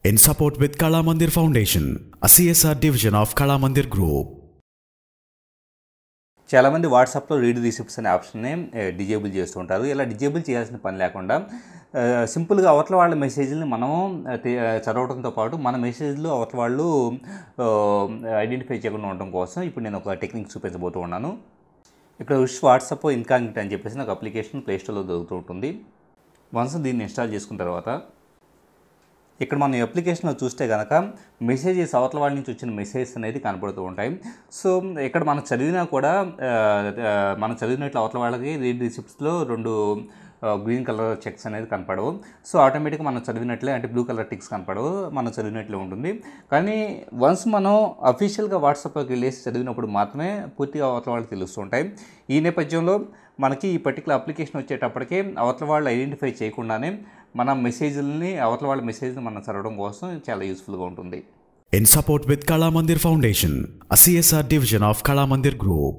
In support with Kala Mandir Foundation, a CSR division of Kala Mandir Group. చాలామంది వాట్సాప్లో read receipts అనే ఆప్షన్ని disable చేస్తూ ఉంటారు. ఇలా డిజేబుల్ చేయాల్సిన పని లేకుండా సింపుల్గా అవతల వాళ్ళ మెసేజ్ని మనం చదవడంతో పాటు మన మెసేజ్లు అవతల వాళ్ళు ఐడెంటిఫై చేయకుండా ఉండడం కోసం ఇప్పుడు నేను ఒక టెక్నిక్ చూపించబోతూ ఉన్నాను. ఇక్కడ వాట్సాప్ ఇన్కాగ్నిట్ అని చెప్పేసి నాకు అప్లికేషన్ ప్లేస్టోర్లో దొరుకుతూ ఉంటుంది. వన్స్ దీన్ని ఇన్స్టాల్ చేసుకున్న తర్వాత ఇక్కడ మన అప్లికేషన్లో చూస్తే కనుక మెసేజెస్ అవతల వాళ్ళ నుంచి వచ్చిన మెసేజెస్ అనేది కనపడుతూ ఉంటాయి. సో ఇక్కడ మనం చదివినా కూడా మనం చదివినట్లు అవతల వాళ్ళకి రీడ్ రిసిప్ట్స్లో రెండు గ్రీన్ కలర్ చెక్స్ అనేది కనపడవు. సో ఆటోమేటిక్గా మనం చదివినట్లే, అంటే బ్లూ కలర్ టిక్స్ కనపడవు, మనం చదివినట్లే ఉంటుంది. కానీ వన్స్ మనం అఫీషియల్గా వాట్సాప్లోకి వెళ్ళేసి చదివినప్పుడు మాత్రమే పూర్తిగా అవతల వాళ్ళకి తెలుస్తూ ఉంటాయి. ఈ నేపథ్యంలో మనకి ఈ పర్టికులర్ అప్లికేషన్ వచ్చేటప్పటికే అవతల వాళ్ళు ఐడెంటిఫై చేయకుండానే మన మెసేజ్ని అవతల వాళ్ళ మెసేజ్ని మనం చదవడం కోసం చాలా యూస్ఫుల్గా ఉంటుంది. In support with Kala Mandir Foundation, a CSR division of Kala Mandir Group.